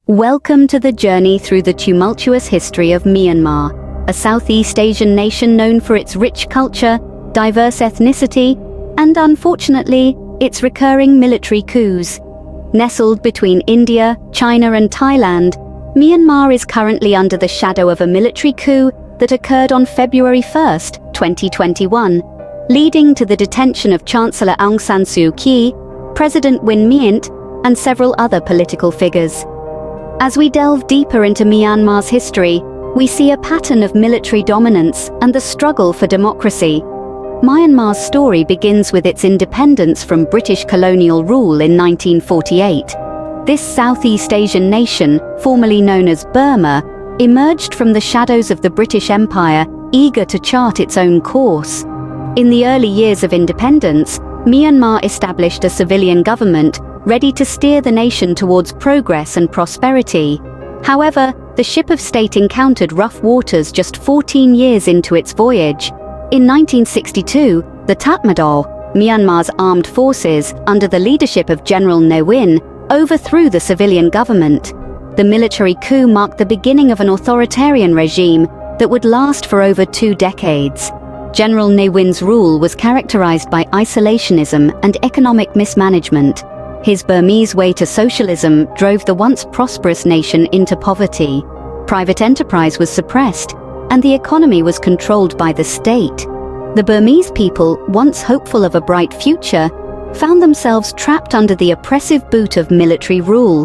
Welcome to the journey through the tumultuous history of Myanmar, a Southeast Asian nation known for its rich culture, diverse ethnicity, and unfortunately, its recurring military coups. Nestled between India, China and Thailand, Myanmar is currently under the shadow of a military coup that occurred on February 1, 2021, leading to the detention of Chancellor Aung San Suu Kyi, President Win Myint, and several other political figures. As we delve deeper into Myanmar's history, we see a pattern of military dominance and the struggle for democracy. Myanmar's story begins with its independence from British colonial rule in 1948. This Southeast Asian nation, formerly known as Burma, emerged from the shadows of the British Empire, eager to chart its own course. In the early years of independence, Myanmar established a civilian government ready to steer the nation towards progress and prosperity. However, the ship of state encountered rough waters just 14 years into its voyage. In 1962, the Tatmadaw, Myanmar's armed forces, under the leadership of General Ne Win, overthrew the civilian government. The military coup marked the beginning of an authoritarian regime that would last for over 2 decades. General Ne Win's rule was characterized by isolationism and economic mismanagement. His Burmese way to socialism drove the once prosperous nation into poverty. Private enterprise was suppressed, and the economy was controlled by the state. The Burmese people, once hopeful of a bright future, found themselves trapped under the oppressive boot of military rule.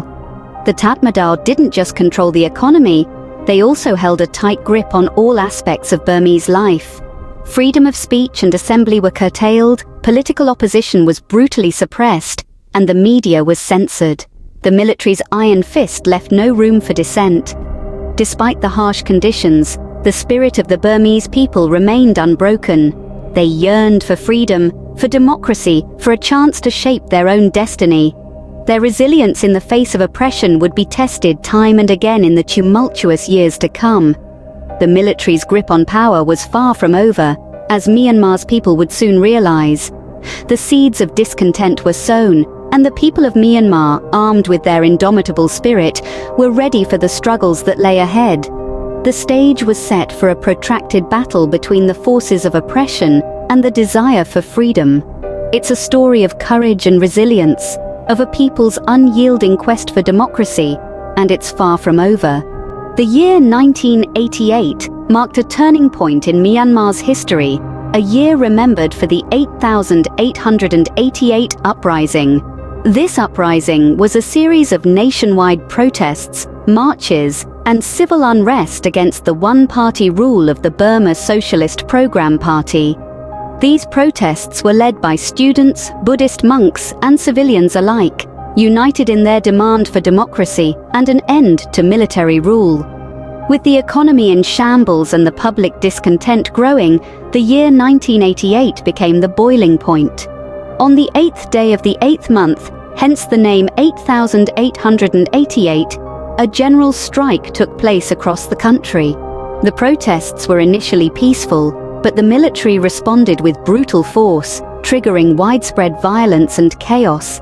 The Tatmadaw didn't just control the economy, they also held a tight grip on all aspects of Burmese life. Freedom of speech and assembly were curtailed, political opposition was brutally suppressed, and the media was censored. The military's iron fist left no room for dissent. Despite the harsh conditions, the spirit of the Burmese people remained unbroken. They yearned for freedom, for democracy, for a chance to shape their own destiny. Their resilience in the face of oppression would be tested time and again in the tumultuous years to come. The military's grip on power was far from over, as Myanmar's people would soon realize. The seeds of discontent were sown, and the people of Myanmar, armed with their indomitable spirit, were ready for the struggles that lay ahead. The stage was set for a protracted battle between the forces of oppression and the desire for freedom. It's a story of courage and resilience, of a people's unyielding quest for democracy, and it's far from over. The year 1988 marked a turning point in Myanmar's history, a year remembered for the 8,888 Uprising. This uprising was a series of nationwide protests, marches, and civil unrest against the one-party rule of the Burma Socialist Program Party. These protests were led by students, Buddhist monks, and civilians alike, united in their demand for democracy and an end to military rule. With the economy in shambles and the public discontent growing, the year 1988 became the boiling point. On the 8th day of the 8th month, hence the name 8,888, a general strike took place across the country. The protests were initially peaceful, but the military responded with brutal force, triggering widespread violence and chaos.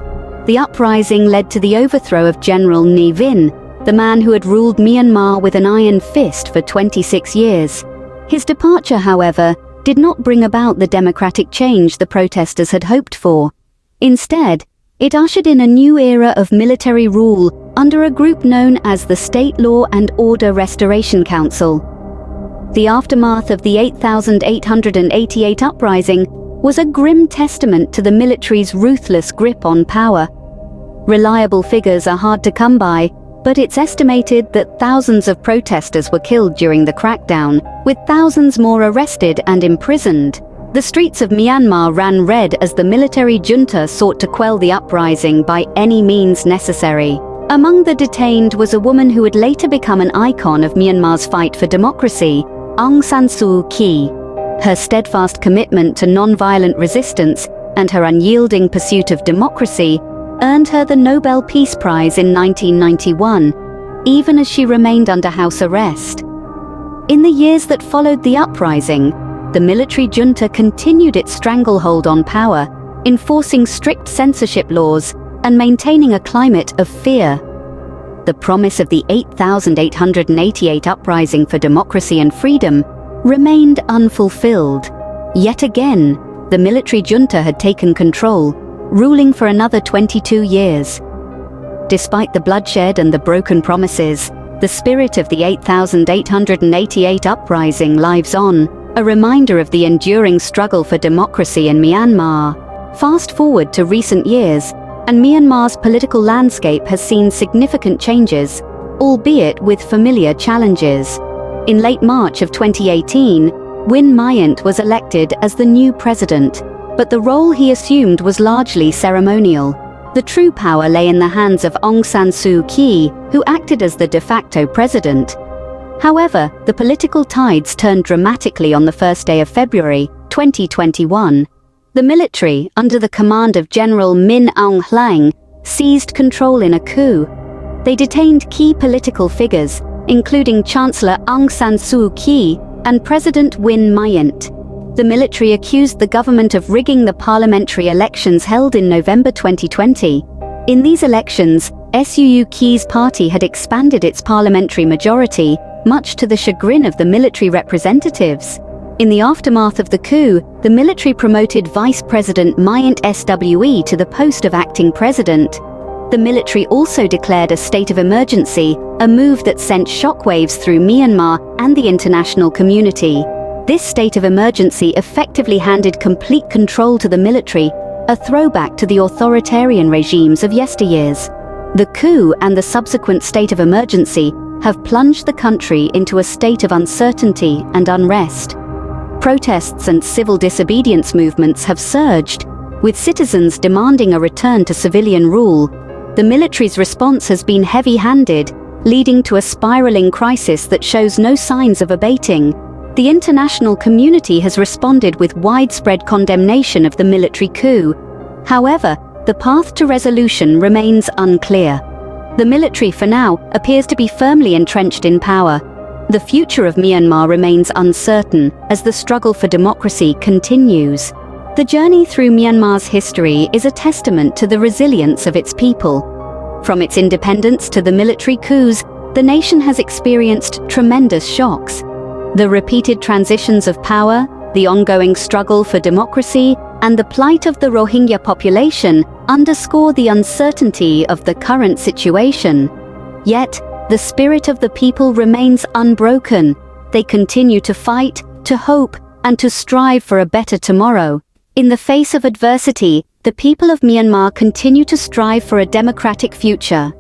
The uprising led to the overthrow of General Ne Win, the man who had ruled Myanmar with an iron fist for 26 years. His departure, however, did not bring about the democratic change the protesters had hoped for. Instead, it ushered in a new era of military rule under a group known as the State Law and Order Restoration Council. The aftermath of the 8,888 uprising was a grim testament to the military's ruthless grip on power. Reliable figures are hard to come by, but it's estimated that thousands of protesters were killed during the crackdown, with thousands more arrested and imprisoned. The streets of Myanmar ran red as the military junta sought to quell the uprising by any means necessary. Among the detained was a woman who would later become an icon of Myanmar's fight for democracy, Aung San Suu Kyi. Her steadfast commitment to non-violent resistance and her unyielding pursuit of democracy earned her the Nobel Peace Prize in 1991, even as she remained under house arrest. In the years that followed the uprising, the military junta continued its stranglehold on power, enforcing strict censorship laws and maintaining a climate of fear. the promise of the 8,888 Uprising for Democracy and Freedom remained unfulfilled. Yet again, the military junta had taken control, ruling for another 22 years. Despite the bloodshed and the broken promises, the spirit of the 8,888 Uprising lives on, a reminder of the enduring struggle for democracy in Myanmar. Fast forward to recent years, and Myanmar's political landscape has seen significant changes, albeit with familiar challenges. In late March of 2018, Win Myint was elected as the new president, but the role he assumed was largely ceremonial. The true power lay in the hands of Aung San Suu Kyi, who acted as the de facto president. However, the political tides turned dramatically on the first day of February 2021. The military, under the command of General Min Aung Hlaing, seized control in a coup. They detained key political figures, including Chancellor Aung San Suu Kyi and President Win Myint. The military accused the government of rigging the parliamentary elections held in November 2020. In these elections, Suu Kyi's party had expanded its parliamentary majority, much to the chagrin of the military representatives. In the aftermath of the coup, the military promoted Vice President Myint Swe to the post of acting president. The military also declared a state of emergency, a move that sent shockwaves through Myanmar and the international community. This state of emergency effectively handed complete control to the military, a throwback to the authoritarian regimes of yesteryears. The coup and the subsequent state of emergency have plunged the country into a state of uncertainty and unrest. Protests and civil disobedience movements have surged, with citizens demanding a return to civilian rule. The military's response has been heavy-handed, leading to a spiraling crisis that shows no signs of abating. The international community has responded with widespread condemnation of the military coup. However, the path to resolution remains unclear. The military, for now, appears to be firmly entrenched in power. The future of Myanmar remains uncertain as the struggle for democracy continues. The journey through Myanmar's history is a testament to the resilience of its people. From its independence to the military coups, the nation has experienced tremendous shocks. The repeated transitions of power, the ongoing struggle for democracy, and the plight of the Rohingya population underscore the uncertainty of the current situation. Yet, the spirit of the people remains unbroken. They continue to fight, to hope, and to strive for a better tomorrow. In the face of adversity, the people of Myanmar continue to strive for a democratic future.